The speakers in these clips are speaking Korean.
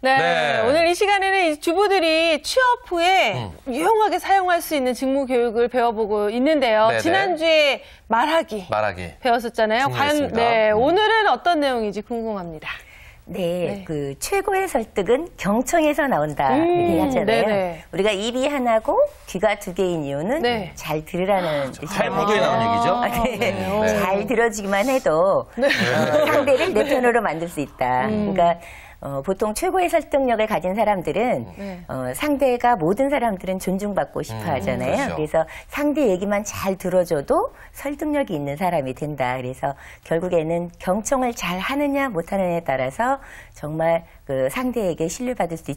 네. 네. 오늘 이 시간에는 이 주부들이 취업 후에 유용하게 사용할 수 있는 직무 교육을 배워보고 있는데요. 네네. 지난주에 말하기 배웠었잖아요. 과연 네, 오늘은 어떤 내용인지 궁금합니다. 네, 그 최고의 설득은 경청에서 나온다 이렇게 하잖아요. 네네. 우리가 입이 하나고 귀가 두 개인 이유는 네. 잘 들으라는 뜻이에요. 탈북에 나온 얘기죠? 네. 잘 들어주기만 해도 상대를 내 편으로 만들 수 있다. 그러니까 보통 최고의 설득력을 가진 사람들은 상대가 모든 사람들은 존중받고 싶어 하잖아요. 그렇죠. 그래서 상대 얘기만 잘 들어줘도 설득력이 있는 사람이 된다. 그래서 결국에는 경청을 잘 하느냐 못하느냐에 따라서 정말 그 상대에게 신뢰받을 수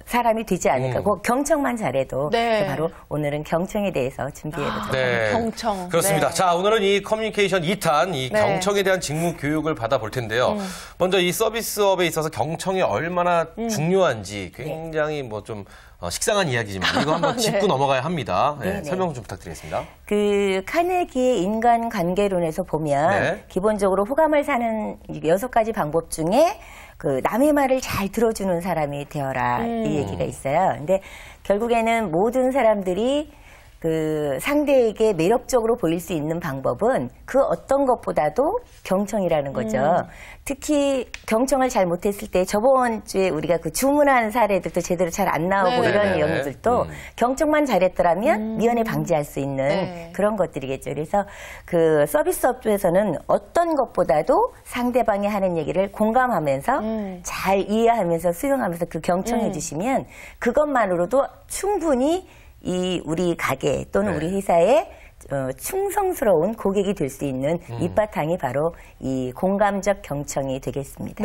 사람이 되지 않을까. 그 경청만 잘해도 바로 오늘은 경청에 대해서 준비해보도록 하겠습니다. 경청. 그렇습니다. 자, 오늘은 이 커뮤니케이션 2탄, 이 경청에 대한 직무 교육을 받아볼 텐데요. 먼저 이 서비스업에 있어서 경청이 얼마나 중요한지 굉장히 뭐 좀 식상한 이야기지만 이거 한번 짚고 넘어가야 합니다. 설명 좀 부탁드리겠습니다. 그 카네기의 인간관계론에서 보면 기본적으로 호감을 사는 6가지 방법 중에 그 남의 말을 잘 들어주는 사람이 되어라 이 얘기가 있어요. 근데 결국에는 모든 사람들이 그 상대에게 매력적으로 보일 수 있는 방법은 그 어떤 것보다도 경청이라는 거죠. 특히 경청을 잘 못했을 때 저번 주에 우리가 그 주문한 사례들도 제대로 잘 안 나오고 이런 내용들도 경청만 잘했더라면 미연에 방지할 수 있는 그런 것들이겠죠. 그래서 그 서비스업에서는 어떤 것보다도 상대방이 하는 얘기를 공감하면서 잘 이해하면서 수용하면서 그 경청해 주시면 그것만으로도 충분히 이 우리 가게 또는 우리 회사에 충성스러운 고객이 될 수 있는 밑바탕이 바로 이 공감적 경청이 되겠습니다.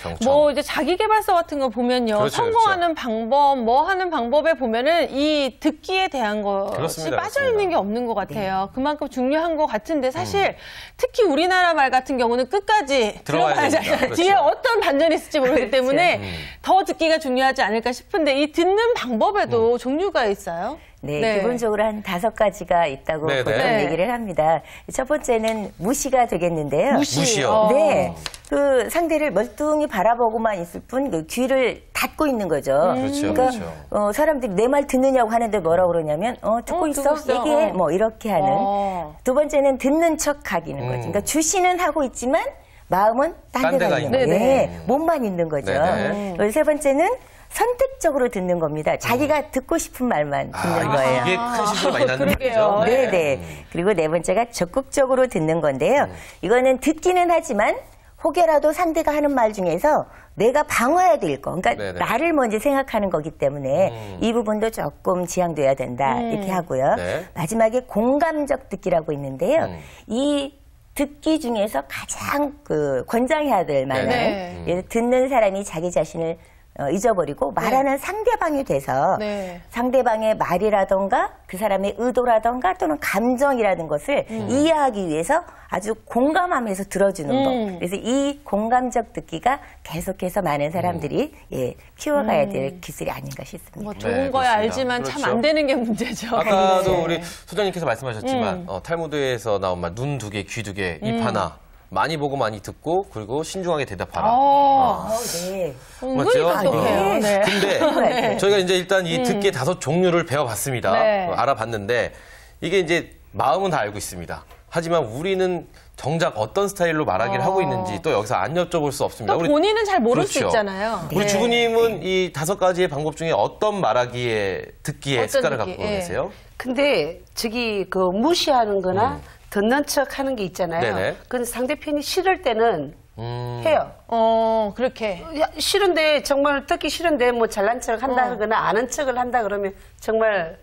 경청. 뭐 이제 자기계발서 같은 거 보면요, 성공하는 방법, 뭐 하는 방법에 보면은 이 듣기에 대한 것이 빠져 있는 게 없는 것 같아요. 그만큼 중요한 것 같은데 사실 특히 우리나라 말 같은 경우는 끝까지 들어봐야지 뒤에 어떤 반전이 있을지 모르기 때문에 더 듣기가 중요하지 않을까 싶은데 이 듣는 방법에도 종류가 있어요. 네, 기본적으로 한 5가지가 있다고 보통 얘기를 합니다. 첫 번째는 무시가 되겠는데요. 무시요? 네. 그 상대를 멀뚱히 바라보고만 있을 뿐 그 귀를 닫고 있는 거죠. 그러니까 사람들이 내 말 듣느냐고 하는데 뭐라고 그러냐면 듣고 있어? 얘기해. 뭐 이렇게 하는. 두 번째는 듣는 척 하기는 거죠. 그러니까 주시는 하고 있지만 마음은 딴 데가 있는 거예요. 몸만 있는 거죠. 세 번째는 선택적으로 듣는 겁니다. 자기가 듣고 싶은 말만 듣는 거예요. 이게 큰 실수가 많이 나는 거죠. 네네. 그리고 네 번째가 적극적으로 듣는 건데요. 이거는 듣기는 하지만 혹여라도 상대가 하는 말 중에서 내가 방어해야 될 거, 그러니까 나를 먼저 생각하는 거기 때문에 이 부분도 조금 지양돼야 된다 이렇게 하고요. 마지막에 공감적 듣기라고 있는데요. 이 듣기 중에서 가장 그 권장해야 될 만한 듣는 사람이 자기 자신을 잊어버리고 말하는 상대방이 돼서 상대방의 말이라던가 그 사람의 의도라던가 또는 감정이라는 것을 이해하기 위해서 아주 공감하면서 들어주는 것. 그래서 이 공감적 듣기가 계속해서 많은 사람들이 키워가야 될 기술이 아닌가 싶습니다. 뭐 좋은 거야 알지만 참 안 되는 게 문제죠. 아까도 우리 소장님께서 말씀하셨지만 탈무드에서 나온 말 눈 2개, 귀 2개, 입 하나. 많이 보고 많이 듣고 그리고 신중하게 대답하라. 맞죠? 근데 저희가 이제 일단 이 듣기의 5 종류를 배워봤습니다. 알아봤는데 이게 이제 마음은 다 알고 있습니다. 하지만 우리는 정작 어떤 스타일로 말하기를 하고 있는지 또 여기서 안 여쭤볼 수 없습니다. 또 본인은 잘 모를 수 있잖아요. 우리 주부님은 이 5가지의 방법 중에 어떤 말하기에 듣기에 습관을 갖고 계세요? 근데 저기 그 무시하는 거나 듣는 척 하는 게 있잖아요. 근데 상대편이 싫을 때는 해요. 그렇게. 싫은데, 정말 듣기 싫은데, 뭐 잘난 척 한다 하거나 아는 척을 한다 그러면 정말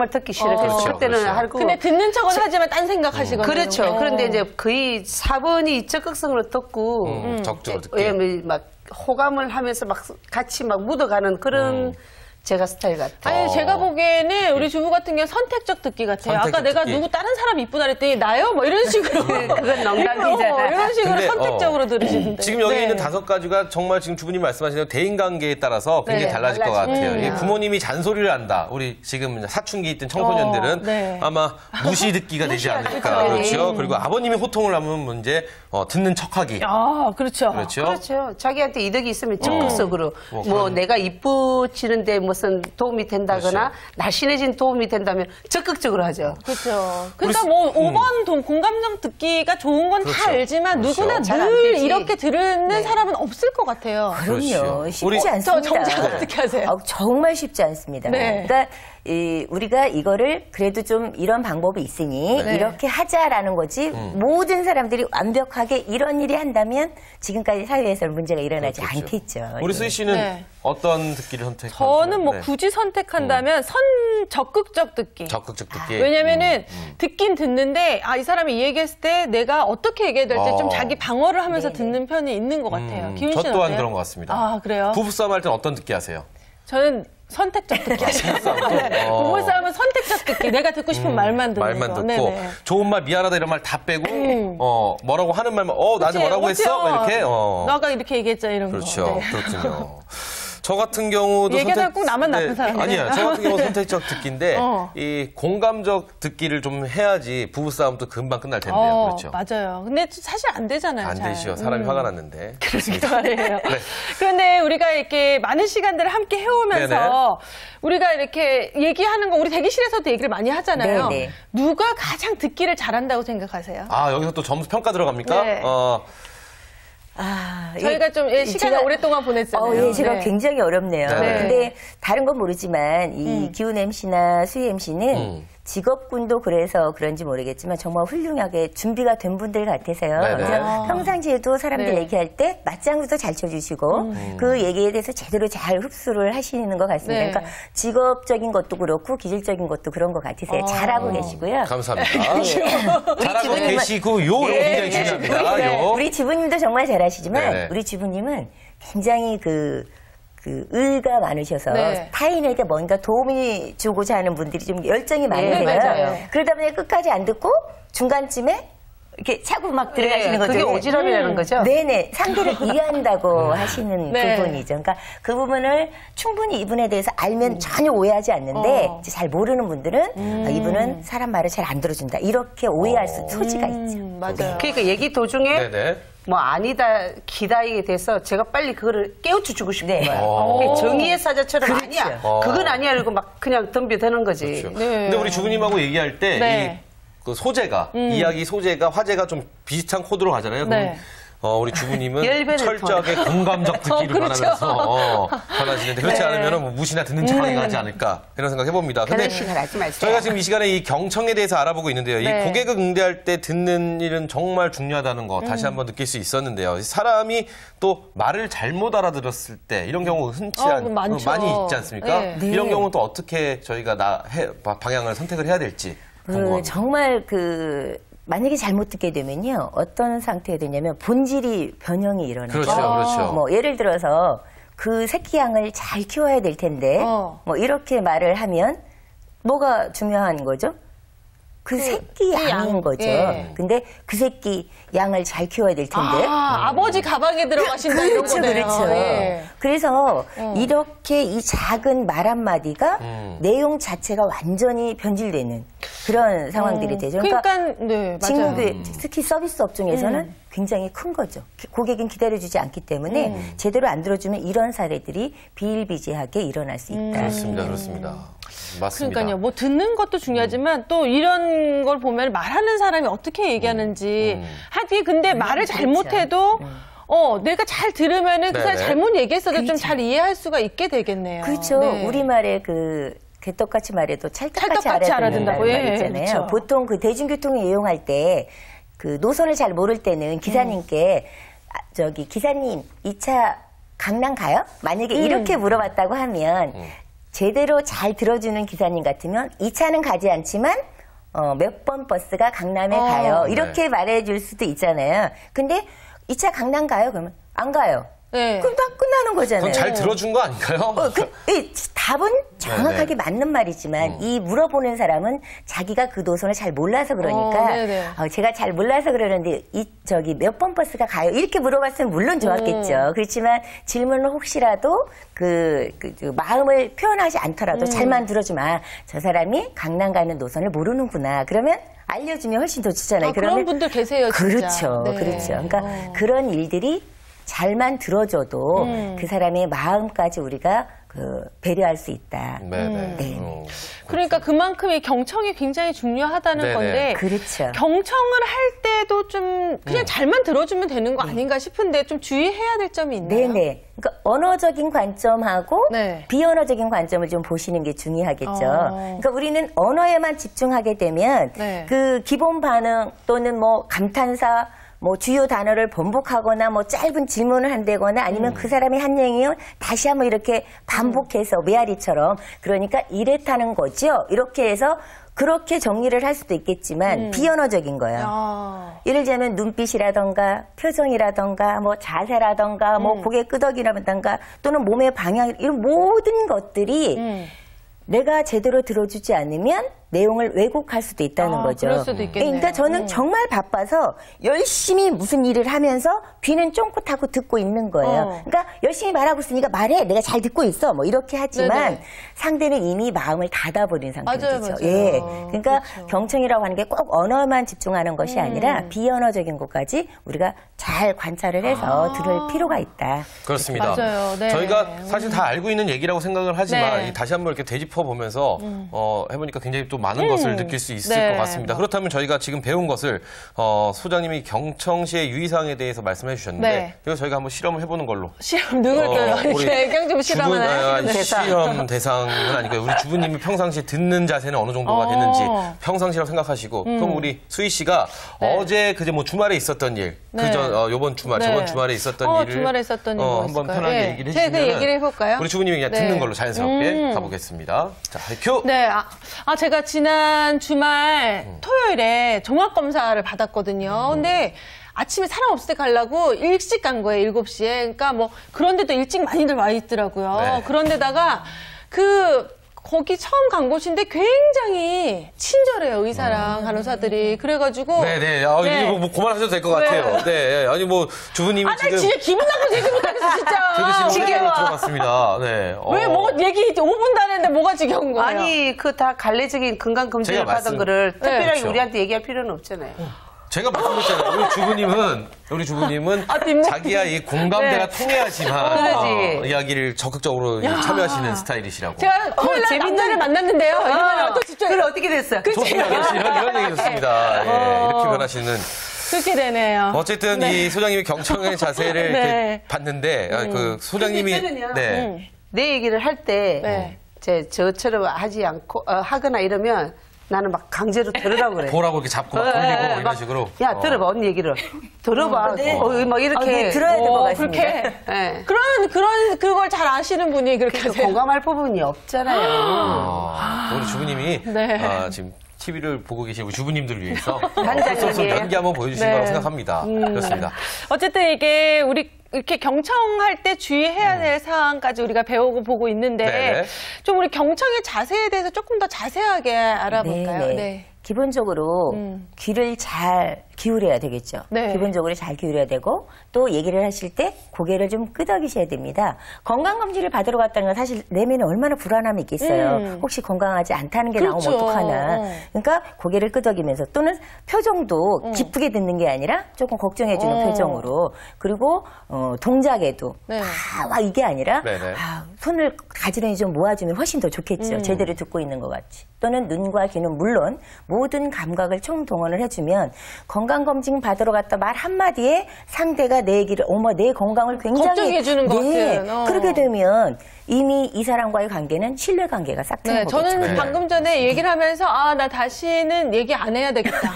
듣기 싫어요. 그때는 하고. 근데 듣는 척은 하지만 딴 생각하시거든요. 그렇죠. 그런데 이제 거의 4번이 적극성으로 듣고. 적극적으로 듣기. 막 호감을 하면서 막 같이 막 묻어가는 그런 제가 스타일 같아요. 아니, 제가 보기에는 우리 주부 같은 경우는 선택적 듣기 같아요. 아까 내가 누구 다른 사람 이쁘다 그랬더니 나요? 뭐 이런 식으로. 그건 농담이잖아요. 이런 식으로 선택적으로 들으시는데. 지금 여기 있는 5가지가 정말 지금 주부님 말씀하신 대로 대인관계에 따라서 굉장히 달라질 것 같아요. 이 부모님이 잔소리를 한다. 우리 지금 사춘기 있던 청소년들은 아마 무시 듣기가 되지 않을까. 그렇죠. 그리고 아버님이 호통을 하면 문제 듣는 척하기. 아, 그렇죠. 그렇죠. 자기한테 이득이 있으면 적극적으로 뭐 내가 이쁘지는데 무슨 도움이 된다거나 날씬해진 도움이 된다면 적극적으로 하죠. 그렇죠. 그러니까 뭐 5번 공감정 듣기가 좋은 건 다 알지만 누구나 늘 이렇게 들은 사람은 없을 것 같아요. 그럼요. 쉽지 않습니다. 정작 어떻게 하세요? 정말 쉽지 않습니다. 그러니까 우리가 이거를 그래도 좀 이런 방법이 있으니 이렇게 하자라는 거지 모든 사람들이 완벽하게 이런 일이 한다면 지금까지 사회에서 문제가 일어나지 않겠죠. 우리 수희 씨는 어떤 듣기를 선택하세요? 저는 뭐 굳이 선택한다면 적극적 듣기. 적극적 듣기. 왜냐면은 듣긴 듣는데 이 사람이 이 얘기했을 때 내가 어떻게 얘기해야 될지 좀 자기 방어를 하면서 듣는 편이 있는 것 같아요. 기훈 씨는 저 또한 어때요? 그런 것 같습니다. 아, 그래요? 부부싸움 할 때는 어떤 듣기 하세요? 저는 선택적 듣기 하시는 부부싸움은 선택적 듣기. 내가 듣고 싶은 말만 듣는 말만 거. 듣고 네네. 좋은 말 미안하다 이런 말 다 빼고 뭐라고 하는 말만 나한테 뭐라고 했어? 이렇게 너가 이렇게 얘기했잖아 이런 그렇죠. 거. 그렇군요. 저 같은 경우도 얘기하다 꼭 나만 나쁜 사람이네. 아니야. 저 같은 경우는 선택적 듣기인데 이 공감적 듣기를 좀 해야지 부부싸움도 금방 끝날 텐데요. 그렇죠. 맞아요. 근데 사실 안 되잖아요. 안 되시죠. 사람이 화가 났는데. 그러니까 말이에요. 그런데 우리가 이렇게 많은 시간들을 함께 해오면서 우리가 이렇게 얘기하는 거 우리 대기실에서도 얘기를 많이 하잖아요. 네네. 누가 가장 듣기를 잘한다고 생각하세요? 여기서 또 점수 평가 들어갑니까? 네. 저희가 좀 시간을 오랫동안 보냈잖아요. 제가 굉장히 어렵네요. 근데 다른 건 모르지만 이 기훈 MC나 수희 MC는 직업군도 그래서 그런지 모르겠지만 정말 훌륭하게 준비가 된 분들 같아서요. 그래서 평상시에도 사람들 얘기할 때 맞장구도 잘 쳐주시고 그 얘기에 대해서 제대로 잘 흡수를 하시는 것 같습니다. 그러니까 직업적인 것도 그렇고 기질적인 것도 그런 것 같으세요. 잘하고 계시고요. 감사합니다. 잘하고 계시고요. 굉장히 중요합니다. 우리 주부님도 정말 잘하시지만 우리 주부님은 굉장히 의가 많으셔서 타인에게 뭔가 도움이 주고자 하는 분들이 좀 열정이 많으세요. 그러다 보니 끝까지 안 듣고 중간쯤에 이렇게 차고 막 들어가시는 거죠. 그게 오지랖이라는 거죠? 네네. 상대를 이해한다고 하시는 부분이죠. 그러니까 그 부분을 충분히 이분에 대해서 알면 전혀 오해하지 않는데 잘 모르는 분들은 이분은 사람 말을 잘 안 들어준다. 이렇게 오해할 소지가 있죠. 맞아요. 그러니까 얘기 도중에 뭐 아니다 기다리게 돼서 제가 빨리 그거를 깨우쳐 주고 싶은 거예요. 정의의 사자처럼 아니야. 그건 아니야. 이러고 막 그냥 덤벼드는 거지. 그렇죠. 근데 우리 주부님하고 얘기할 때 그 소재가 이야기 소재가 화제가 좀 비슷한 코드로 가잖아요. 그럼 우리 주부님은 철저하게 공감적 듣기를 바라면서 전하시는데 그렇지 않으면 뭐 무시나 듣는 척하게 가지 않을까 이런 생각 해봅니다. 근데 저희가 지금 이 시간에 이 경청에 대해서 알아보고 있는데요. 이 고객을 응대할 때 듣는 일은 정말 중요하다는 거 다시 한번 느낄 수 있었는데요. 사람이 또 말을 잘못 알아들었을 때 이런 경우 흔치 많이 있지 않습니까? 이런 경우는 또 어떻게 저희가 방향을 선택을 해야 될지 궁금합니다. 정말 만약에 잘못 듣게 되면요. 어떤 상태가 되냐면 본질이 변형이 일어나죠. 그렇죠. 뭐 예를 들어서 그 새끼 양을 잘 키워야 될 텐데 뭐 이렇게 말을 하면 뭐가 중요한 거죠? 그 새끼 양인 거죠. 근데 그 새끼 양을 잘 키워야 될 텐데. 아버지 가방에 들어가신다 이런 거네요. 그렇죠. 그래서 이렇게 이 작은 말 한마디가 내용 자체가 완전히 변질되는 그런 상황들이 되죠. 그러니까 맞아요. 특히 서비스 업종에서는 굉장히 큰 거죠. 고객은 기다려주지 않기 때문에 제대로 안 들어주면 이런 사례들이 비일비재하게 일어날 수 있다. 그렇습니다. 맞습니다. 그러니까요. 뭐 듣는 것도 중요하지만 또 이런 걸 보면 말하는 사람이 어떻게 얘기하는지 하기 근데 말을 잘못해도 내가 잘 들으면은 그 사람이 잘못 얘기했어도 좀 잘 이해할 수가 있게 되겠네요. 그렇죠. 우리말에 개떡같이 말해도 찰떡같이 알아듣는다고 말 있잖아요. 그렇죠. 보통 대중교통을 이용할 때 노선을 잘 모를 때는 기사님께 기사님 이 차 강남 가요? 만약에 이렇게 물어봤다고 하면 제대로 잘 들어주는 기사님 같으면 이 차는 가지 않지만 몇 번 버스가 강남에 가요. 이렇게 말해줄 수도 있잖아요. 근데 이 차 강남 가요? 그러면 안 가요. 네. 그럼 다 끝나는 거잖아요. 그럼 잘 들어준 거 아닌가요? 답은 정확하게 맞는 말이지만 이 물어보는 사람은 자기가 그 노선을 잘 몰라서 그러니까 제가 잘 몰라서 그러는데 저기 몇 번 버스가 가요? 이렇게 물어봤으면 물론 좋았겠죠. 그렇지만 질문을 혹시라도 그 마음을 표현하지 않더라도 잘만 들어주면 저 사람이 강남 가는 노선을 모르는구나. 그러면 알려주면 훨씬 더 좋잖아요. 그런 분들 계세요, 진짜. 그렇죠. 네. 그렇죠. 그러니까 그런 일들이 잘만 들어줘도 그 사람의 마음까지 우리가 배려할 수 있다. 네. 그러니까 그만큼 이 경청이 굉장히 중요하다는 건데 그렇죠. 경청을 할 때도 좀 그냥 잘만 들어주면 되는 거 아닌가 싶은데 좀 주의해야 될 점이 있나요? 네네. 그러니까 언어적인 관점하고 비언어적인 관점을 좀 보시는 게 중요하겠죠. 그러니까 우리는 언어에만 집중하게 되면 그 기본 반응 또는 뭐 감탄사 뭐 주요 단어를 번복하거나 뭐 짧은 질문을 한다거나 아니면 그 사람이 한 얘기를 다시 한번 이렇게 반복해서 메아리처럼 그러니까 이랬다는 거죠. 이렇게 해서 그렇게 정리를 할 수도 있겠지만 비언어적인 거예요. 예를 들면 눈빛이라던가 표정이라던가 뭐 자세라던가 뭐 고개 끄덕이라던가 또는 몸의 방향 이런 모든 것들이 내가 제대로 들어주지 않으면 내용을 왜곡할 수도 있다는 거죠. 그럴 수도 있겠네요. 그러니까 저는 정말 바빠서 열심히 무슨 일을 하면서 귀는 쫑긋하고 듣고 있는 거예요. 그러니까 열심히 말하고 있으니까 말해. 내가 잘 듣고 있어. 뭐 이렇게 하지만 상대는 이미 마음을 닫아버린 상태죠. 맞아요. 예. 그러니까 경청이라고 하는 게 꼭 언어만 집중하는 것이 아니라 비언어적인 것까지 우리가 잘 관찰을 해서 들을 필요가 있다. 그렇습니다. 맞아요. 네. 저희가 사실 다 알고 있는 얘기라고 생각을 하지만 다시 한번 이렇게 되짚어 보면서 해보니까 굉장히 또 많은 것을 느낄 수 있을 것 같습니다. 그렇다면 저희가 지금 배운 것을 소장님이 경청시의 유의사항에 대해서 말씀해 주셨는데 이거 저희가 한번 실험을 해보는 걸로. 실험 누굴까요? 애경 좀 실험하나요? 실험 대상은 아니고요. 우리 주부님이 평상시에 듣는 자세는 어느 정도가 되는지 평상시라고 생각하시고 그럼 우리 수희 씨가 어제 그제 뭐 주말에 있었던 일, 요번 주말, 저번 주말에 있었던 일을 주말에 있었던 일 한번 편하게 얘기를 해주시면 제가 그 얘기를 해볼까요? 우리 주부님이 그냥 듣는 걸로 자연스럽게 가보겠습니다. 자, 큐! 네, 제가 지난 주말 토요일에 종합검사를 받았거든요. 근데 아침에 사람 없을 때 가려고 일찍 간 거예요, 7시에. 그러니까 뭐 그런데도 일찍 많이들 와 있더라고요. 그런데다가 거기 처음 간 곳인데 굉장히 친절해요, 의사랑 간호사들이. 그래가지고. 이거 뭐 그만하셔도 될 것 같아요. 네. 아니, 뭐, 주부님이 나 지금. 진짜 기분 나쁜 얘기 못하겠어, 진짜. 지겨워. 들어봤습니다. 네. 왜 뭐, 얘기 5분도 안 했는데 뭐가 지겨운 거예요? 아니, 그 다 갈래적인 건강검진을 받은 거를 특별하게 우리한테 얘기할 필요는 없잖아요. 제가 말씀드렸잖아요. 우리 주부님은 자기야 이 공감대가 통해야지만 이야기를 적극적으로 참여하시는 스타일이시라고. 제가 토요일 날 남자를 만났는데요. 이번에 또 집중해. 그래 어떻게 됐어요? 좋습니다. 이런 얘기 좋습니다. 이렇게 변하시는. 그렇게 되네요. 어쨌든 이 소장님이 경청의 자세를 이렇게 봤는데 그 소장님이 내 얘기를 할 때 저처럼 하지 않고 하거나 이러면 나는 막 강제로 들으라고 그래. 보라고 이렇게 잡고 막 돌리고 이런 식으로. 야, 들어봐, 언니 얘기를. 들어봐. 막 이렇게. 들어야 될 것 같습니다. 그렇게. 그걸 잘 아시는 분이 그렇게 하세요. 공감할 부분이 없잖아요. 우리 주부님이 지금 TV를 보고 계시고 주부님들을 위해서 단장님 연기 한번 보여주신 거라고 생각합니다. 그렇습니다. 어쨌든 이게 우리 이렇게 경청할 때 주의해야 될 사항까지 우리가 배우고 보고 있는데 좀 우리 경청의 자세에 대해서 조금 더 자세하게 알아볼까요? 기본적으로 귀를 잘 기울여야 되겠죠. 기본적으로 잘 기울여야 되고 또 얘기를 하실 때 고개를 좀 끄덕이셔야 됩니다. 건강검진을 받으러 갔다는 건 사실 내면에 얼마나 불안함이 있겠어요. 혹시 건강하지 않다는 게 나오면 어떡하나. 그러니까 고개를 끄덕이면서 또는 표정도 기쁘게 듣는 게 아니라 조금 걱정해주는 표정으로 그리고 동작에도 다 이게 아니라 손을 가지런히 좀 모아주면 훨씬 더 좋겠죠. 제대로 듣고 있는 것 같이. 또는 눈과 귀는 물론 모든 감각을 총동원을 해주면 건강검진 받으러 갔다 말 한마디에 상대가 내 얘기를 내 건강을 굉장히 걱정해주는 것 같아요. 그렇게 되면 이미 이 사람과의 관계는 신뢰관계가 싹 트는 거겠죠. 저는 방금 전에 얘기를 하면서 나 다시는 얘기 안 해야 되겠다.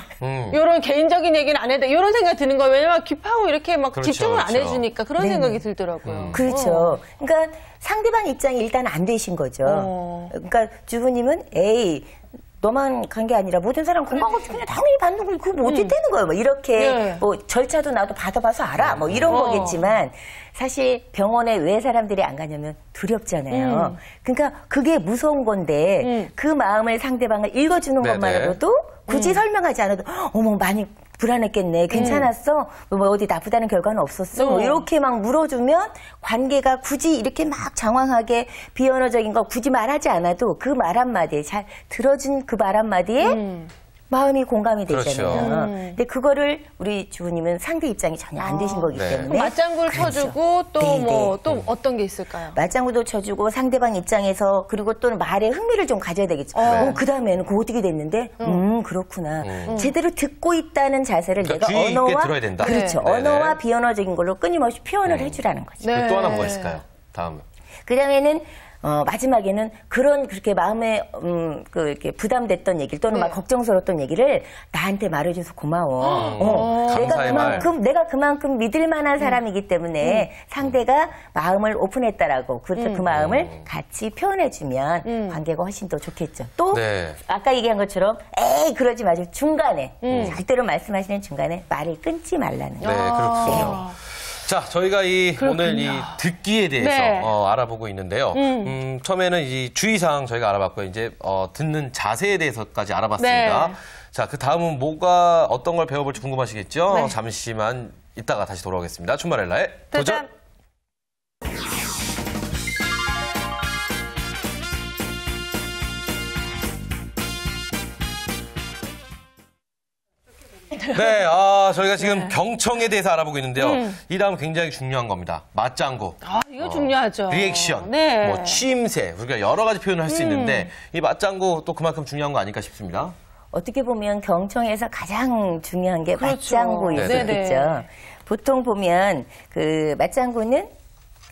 이런 개인적인 얘기는 안 해야 돼. 이런 생각이 드는 거예요. 왜냐면 귀파고 이렇게 막 집중을 안 해주니까 그런 생각이 들더라고요. 그렇죠. 그러니까 상대방 입장이 일단 안 되신 거죠. 그러니까 주부님은 너만 간 게 아니라 모든 사람 건강검진 그냥 당연히 받는 거 그거 뭐 어떻게 되는 거예요? 뭐 이렇게 뭐 절차도 나도 받아봐서 알아. 뭐 이런 거겠지만 사실 병원에 왜 사람들이 안 가냐면 두렵잖아요. 그러니까 그게 무서운 건데 그 마음을 상대방을 읽어주는 것만으로도 굳이 설명하지 않아도 어머 많이 불안했겠네. 괜찮았어? 뭐 어디 나쁘다는 결과는 없었어? 뭐 이렇게 막 물어주면 관계가 굳이 이렇게 막 장황하게 비언어적인 거 굳이 말하지 않아도 그 말 한마디에 잘 들어준 그 말 한마디에 마음이 공감이 되잖아요. 그렇죠. 근데 그거를 우리 주부님은 상대 입장이 전혀 안 되신 거기 때문에 맞장구를 쳐주고 또 또 어떤 게 있을까요? 맞장구도 쳐주고 상대방 입장에서 그리고 또 말에 흥미를 좀 가져야 되겠죠. 그 다음에는 그거 어떻게 됐는데? 그렇구나. 제대로 듣고 있다는 자세를 그러니까 내가 주의 언어와 있게 들어야 된다. 그렇죠. 언어와 비언어적인 걸로 끊임없이 표현을 해주라는 거죠. 또 하나 뭐가 있을까요? 다음. 그다음에는 마지막에는 그렇게 마음에 이렇게 부담됐던 얘기를 또는 막 걱정스러웠던 얘기를 나한테 말해줘서 고마워. 내가 그만큼 믿을 만한 사람이기 때문에 상대가 마음을 오픈했다라고 그 마음을 같이 표현해주면 관계가 훨씬 더 좋겠죠. 또 아까 얘기한 것처럼 에이 그러지 마시고 중간에 절대로 말씀하시는 중간에 말을 끊지 말라는 거예요. 네, 그렇군요. 자, 저희가 오늘 이 듣기에 대해서 알아보고 있는데요. 처음에는 이 주의사항 저희가 알아봤고요. 이제 듣는 자세에 대해서까지 알아봤습니다. 자, 그 다음은 어떤 걸 배워볼지 궁금하시겠죠? 잠시만 이따가 다시 돌아오겠습니다. 춘마렐라의 도전! 네, 저희가 지금 경청에 대해서 알아보고 있는데요. 이 다음 굉장히 중요한 겁니다. 맞장구. 이거 중요하죠. 리액션, 뭐 취임새, 우리가 여러 가지 표현을 할 수 있는데 이 맞장구 또 그만큼 중요한 거 아닐까 싶습니다. 어떻게 보면 경청에서 가장 중요한 게 맞장구일 수 있겠죠. 보통 보면 그 맞장구는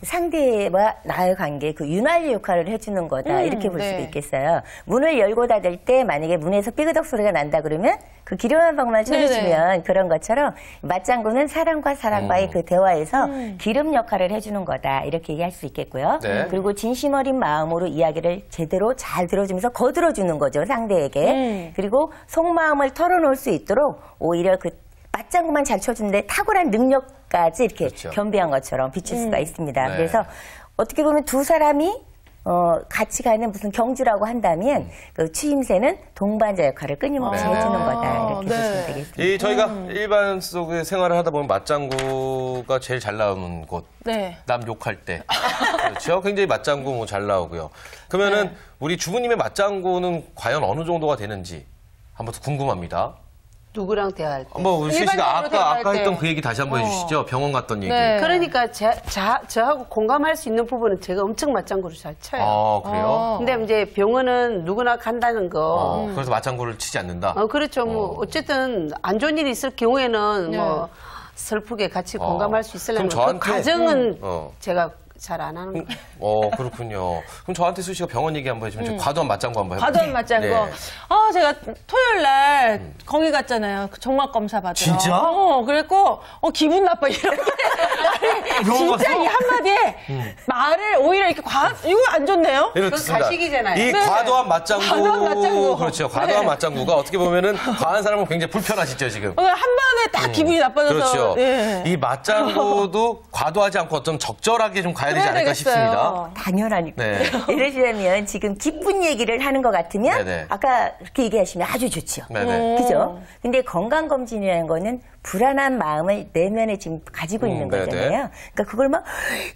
상대와 나의 관계, 그 윤활유 역할을 해주는 거다. 이렇게 볼 수도 있겠어요. 문을 열고 닫을 때 만약에 문에서 삐그덕 소리가 난다 그러면 그 기름 한 방울만 쳐주시면 그런 것처럼 맞장구는 사람과 사람과의 그 대화에서 기름 역할을 해주는 거다. 이렇게 얘기할 수 있겠고요. 그리고 진심 어린 마음으로 이야기를 제대로 잘 들어주면서 거들어주는 거죠. 상대에게. 그리고 속마음을 털어놓을 수 있도록 오히려 그 맞장구만 잘 쳐주는데 탁월한 능력까지 이렇게 겸비한 것처럼 비칠 수가 있습니다. 그래서 어떻게 보면 두 사람이 같이 가는 무슨 경주라고 한다면 그 취임새는 동반자 역할을 끊임없이 해주는 거다. 이렇게 보시면 되겠습니다. 저희가 일반 속의 생활을 하다 보면 맞장구가 제일 잘 나오는 곳. 남 욕할 때. 그렇죠? 굉장히 맞장구 잘 나오고요. 그러면은 우리 주부님의 맞장구는 과연 어느 정도가 되는지 한번 궁금합니다. 누구랑 대화할 때? 우리 씨가 아까 했던 그 얘기 다시 한번 해주시죠. 병원 갔던 얘기. 그러니까 저하고 공감할 수 있는 부분은 제가 엄청 맞장구를 잘 쳐요. 그래요? 근데 이제 병원은 누구나 간다는 거. 그래서 맞장구를 치지 않는다? 그렇죠. 어쨌든 안 좋은 일이 있을 경우에는 슬프게 같이 공감할 수 있으려면 그 과정은 제가 잘 안 하는 거예요. 그렇군요. 그럼 저한테 수씨가 병원 얘기 한번 해주면 과도한 맞장구 한번 해볼게요. 과도한 맞장구. 제가 토요일 날 거기 갔잖아요. 정막 검사 받으러. 진짜? 그랬고 기분 나빠 이렇게. 진짜 이 한마디에 말을 오히려 이렇게 이거 안 좋네요. 그건 가식이잖아요. 이 과도한 맞장구. 그렇죠. 과도한 맞장구가 어떻게 보면은 과한 사람은 굉장히 불편하시죠 지금. 한 번에 딱 기분이 나빠져서. 그렇죠. 이 맞장구도 과도하지 않고 좀 적절하게 좀 가야 되지 않을까 싶습니다. 당연하니까. 예를 들면 지금 기쁜 얘기를 하는 것 같으면 아까 그렇게 얘기하시면 아주 좋죠. 그죠? 근데 건강검진이라는 거는 불안한 마음을 내면에 지금 가지고 있는 거잖아요. 그러니까 그걸 막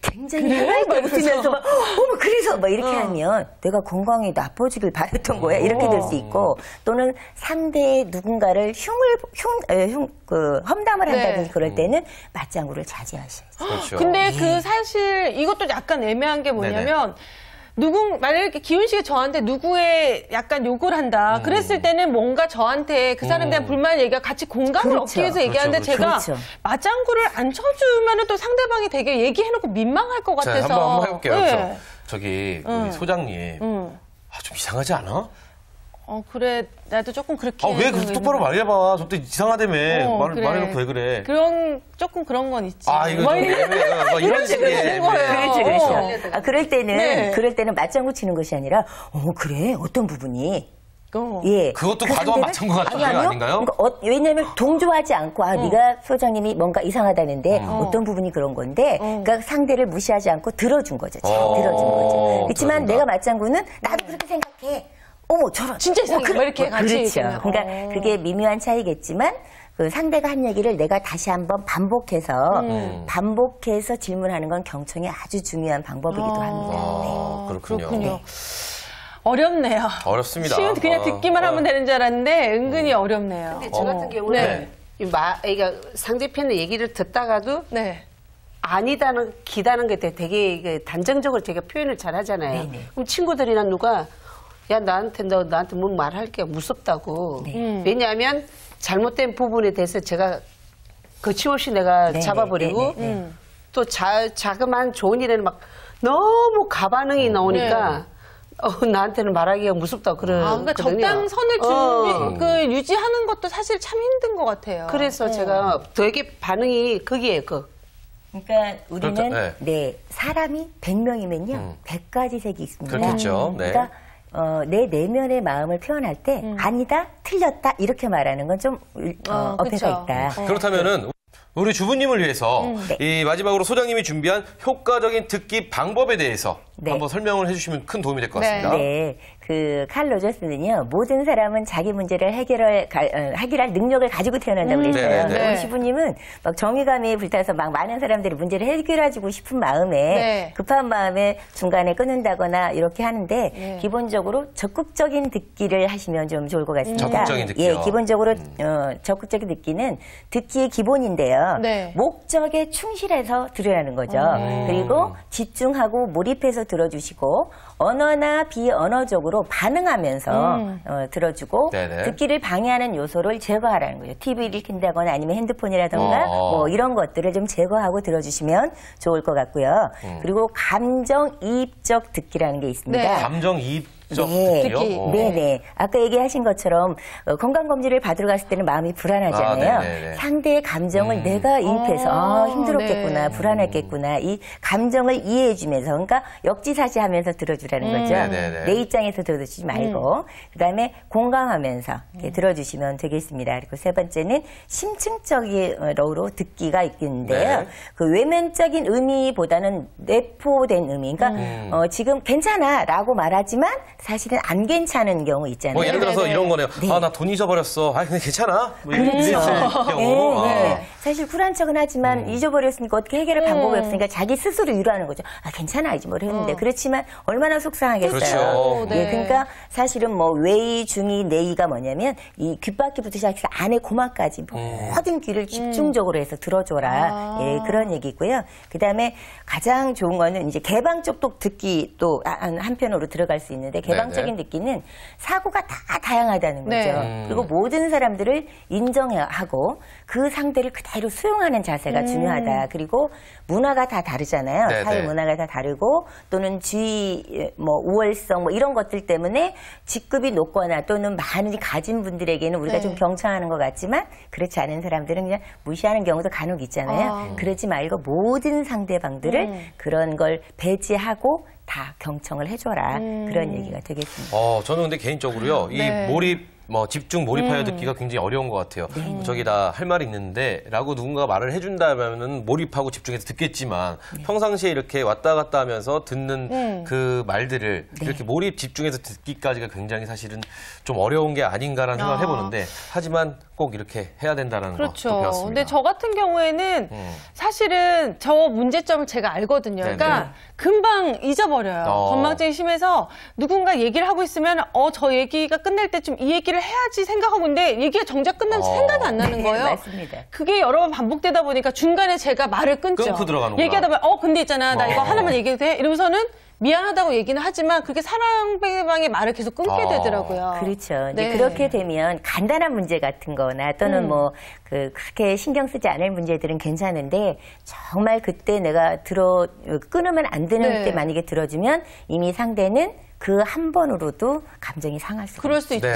굉장히 해맑게 웃으면서 막 그래서 막 이렇게 하면 내가 건강이 나빠지길 바랬던 거야. 이렇게 될 수 있고 또는 상대의 누군가를 험담을 한다든지 그럴 때는 맞장구를 자제하셔야죠. 그렇죠. 근데 사실 이것도 약간 애매한 게 뭐냐면 만약에 기훈 씨가 저한테 누구의 약간 욕을 한다. 그랬을 때는 뭔가 저한테 그 사람에 대한 불만 얘기가 같이 공감을 얻기 위해서 얘기하는데 제가 맞장구를 안 쳐주면 또 상대방이 되게 얘기해놓고 민망할 것 같아서. 자, 한번 해볼게요. 저기 우리 소장님. 좀 이상하지 않아? 그래. 나도 조금 그렇게. 왜 똑바로 말해봐. 저때 이상하다며. 말해놓고 왜 그래. 조금 그런 건 있지. 이거 좀 애매해. 이런 식의 애매해. 그렇죠. 그럴 때는 맞장구 치는 것이 아니라, 그래. 어떤 부분이? 예. 그것도 과도한 맞춘 것 같은데요, 아닌가요? 그러니까 왜냐하면 동조하지 않고 네가 소장님이 뭔가 이상하다는데 어떤 부분이 그런 건데 그러니까 상대를 무시하지 않고 들어준 거죠. 잘 들어준 거죠. 그렇지만 내가 맞장구는 나도 그렇게 생각해. 어머 저런. 진짜 이상해. 그래. 이렇게 같이. 그렇죠. 그러니까 그게 미묘한 차이겠지만 그 상대가 한 얘기를 내가 다시 한번 반복해서 질문하는 건 경청의 아주 중요한 방법이기도 합니다. 그렇군요. 어렵네요. 어렵습니다. 쉬운 그냥 듣기만 하면 되는 줄 알았는데 은근히 어렵네요. 근데 저 같은 경우는 그러니까 상대편의 얘기를 듣다가도 아니다는 기다는 게 되게 단정적으로 제가 표현을 잘 하잖아요. 그럼 친구들이나 누가 야 나한테 뭐 말할게 무섭다고. 왜냐하면 잘못된 부분에 대해서 제가 거침없이 내가 잡아버리고 또 자그마한 좋은 일에는 막 너무 가반응이 나오니까 나한테는 말하기가 무섭다고 그러거든요. 그러니까 적당선을 유지하는 것도 사실 참 힘든 것 같아요. 그래서 제가 되게 반응이 거기에요. 그러니까 우리는 사람이 100명이면요 100가지 색이 있습니다. 그렇겠죠. 그러니까 내 내면의 마음을 표현할 때 아니다, 틀렸다 이렇게 말하는 건 좀 어폐가 있다. 그렇다면은 우리 주부님을 위해서 이 마지막으로 소장님이 준비한 효과적인 듣기 방법에 대해서 한번 설명을 해주시면 큰 도움이 될 것 같습니다. 네. 그 칼 로저스는요, 모든 사람은 자기 문제를 해결할 능력을 가지고 태어난다고 그랬어요. 우리 주부님은 막 정의감이 불타서 막 많은 사람들이 문제를 해결해주고 싶은 마음에 급한 마음에 중간에 끊는다거나 이렇게 하는데 기본적으로 적극적인 듣기를 하시면 좀 좋을 것 같습니다. 적극적인 듣기요? 예, 기본적으로 적극적인 듣기는 듣기의 기본인데요. 목적에 충실해서 들으라는 거죠. 그리고 집중하고 몰입해서 들어주시고 언어나 비언어적으로 반응하면서 들어주고 듣기를 방해하는 요소를 제거하라는 거죠. TV를 켠다거나 아니면 핸드폰이라던가 뭐 이런 것들을 좀 제거하고 들어주시면 좋을 것 같고요. 그리고 감정이입적 듣기라는 게 있습니다. 감정이입 네네. 아까 얘기하신 것처럼 건강검진을 받으러 갔을 때는 마음이 불안하잖아요. 상대의 감정을 내가 이입해서 힘들었겠구나, 불안했겠구나, 이 감정을 이해해주면서, 그러니까 역지사지하면서 들어주라는 거죠. 내 입장에서 들어주지 말고, 그 다음에 공감하면서 이렇게 들어주시면 되겠습니다. 그리고 세 번째는 심층적으로 듣기가 있겠는데요. 그 외면적인 의미보다는 내포된 의미, 그러니까 지금 괜찮아라고 말하지만 사실은 안 괜찮은 경우 있잖아요. 예를 들어서 이런 거네요. 나 돈 잊어버렸어. 근데 괜찮아? 그렇죠. 사실 쿨한 척은 하지만 잊어버렸으니까 어떻게 해결할 방법이 없으니까 자기 스스로 위로하는 거죠. 괜찮아, 잊어버렸는데. 그렇지만 얼마나 속상하겠어요. 그러니까 사실은 뭐 외의, 중의, 내의가 뭐냐면 이 귓바퀴부터 시작해서 안에 고막까지 모든 귀를 집중적으로 해서 들어줘라. 그런 얘기고요. 그 다음에 가장 좋은 거는 이제 개방적 듣기 또 한편으로 들어갈 수 있는데 개방적인 듣기는 사고가 다 다양하다는 거죠. 그리고 모든 사람들을 인정하고 그 상대를 그대로 수용하는 자세가 중요하다. 그리고 문화가 다 다르잖아요. 사회 문화가 다 다르고 또는 우월성 이런 것들 때문에 직급이 높거나 또는 많이 가진 분들에게는 우리가 좀 경청하는 것 같지만 그렇지 않은 사람들은 그냥 무시하는 경우도 간혹 있잖아요. 그러지 말고 모든 상대방들을 그런 걸 배제하고 다 경청을 해줘라. 그런 얘기가 되겠습니다. 저는 근데 개인적으로요. 이 몰입, 집중 몰입하여 듣기가 굉장히 어려운 것 같아요. 저기 다 할 말이 있는데 라고 누군가가 말을 해준다면은 몰입하고 집중해서 듣겠지만 평상시에 이렇게 왔다 갔다 하면서 듣는 그 말들을 이렇게 몰입 집중해서 듣기까지가 굉장히 사실은 좀 어려운 게 아닌가라는 생각을 해보는데 하지만 꼭 이렇게 해야 된다는 그렇죠. 거 배웠습니다. 근데 저 같은 경우에는 사실은 저 문제점을 제가 알거든요. 그러니까 금방 잊어버려요. 건망증이 심해서 누군가 얘기를 하고 있으면 저 얘기가 끝날 때쯤 이 얘기를 해야지 생각하고 있는데 얘기가 정작 끝나면 생각이 안 나는 거예요. 맞습니다. 그게 여러 번 반복되다 보니까 중간에 제가 말을 끊죠. 끊고 들어가는구나. 얘기하다 보면 근데 있잖아. 나 이거 하나만 얘기해도 돼? 이러면서는 미안하다고 얘기는 하지만 그게 상대방의 말을 계속 끊게 되더라고요. 그렇죠. 이제 그렇게 되면 간단한 문제 같은 거나 또는 그렇게 신경 쓰지 않을 문제들은 괜찮은데 정말 그때 내가 끊으면 안 되는 때 만약에 들어주면 이미 상대는 그 한 번으로도 감정이 상할 수 있어요. 그럴 수 있죠.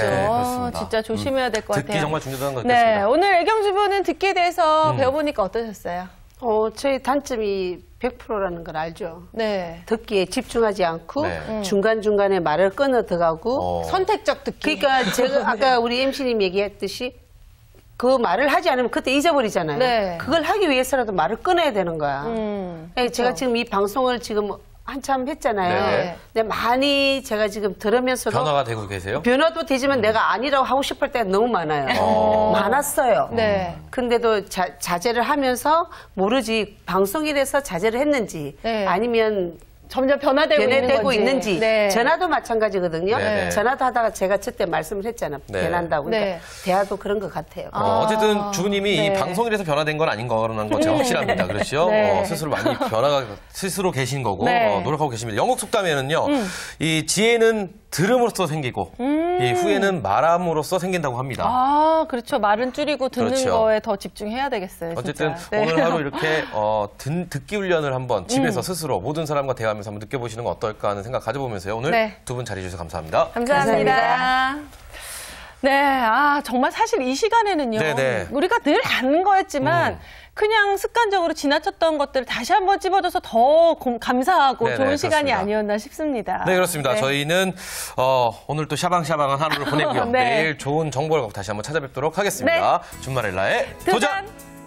진짜 조심해야 될 것 같아요. 듣기 정말 중요하다는 것 같습니다. 오늘 애경주부는 듣기에 대해서 배워보니까 어떠셨어요? 저희 단점이 100%라는 걸 알죠. 네. 듣기에 집중하지 않고 중간중간에 말을 끊어 들어가고 선택적 듣기. 그러니까 제가 아까 우리 MC님 얘기했듯이 그 말을 하지 않으면 그때 잊어버리잖아요. 네. 그걸 하기 위해서라도 말을 끊어야 되는 거야. 그렇죠. 제가 지금 이 방송을 지금 한참 했잖아요. 네. 근데 많이 제가 지금 들으면서도 변화가 되고 계세요? 변화도 되지만 내가 아니라고 하고 싶을 때가 너무 많아요. 많았어요. 네. 근데도 자제를 하면서 모르지 방송이라서 자제를 했는지 네. 아니면 점점 변화되고 있는지 네. 전화도 마찬가지거든요. 네. 전화도 하다가 제가 저때 말씀을 했잖아요. 네. 변한다고. 그러니까 네. 대화도 그런 것 같아요. 어쨌든 주부님이 네. 이 방송이라서 변화된 건 아닌 거라는 거 제가 확실합니다. 그렇죠? 네. 스스로 많이 변화가 스스로 계신 거고 네. 노력하고 계십니다. 영국 속담에는요. 이 지혜는 들음으로써 생기고 이 후회는 말함으로써 생긴다고 합니다. 아, 그렇죠. 말은 줄이고 듣는 그렇죠. 거에 더 집중해야 되겠어요. 어쨌든 진짜. 네. 오늘 하루 이렇게 듣기 훈련을 한번 집에서 스스로 모든 사람과 대화하면서 한번 느껴보시는 건 어떨까 하는 생각 가져보면서요. 오늘 네. 두 분 자리해 주셔서 감사합니다. 감사합니다. 네, 사실 이 시간에는요. 네네. 우리가 늘 아는 거였지만 그냥 습관적으로 지나쳤던 것들을 다시 한번 찝어줘서 더 감사하고 네네, 좋은 시간이 그렇습니다. 아니었나 싶습니다. 네, 그렇습니다. 네. 저희는 오늘 또 샤방샤방한 하루를 보내고요. 네. 내일 좋은 정보를 갖고 다시 한번 찾아뵙도록 하겠습니다. 준마렐라의 도전!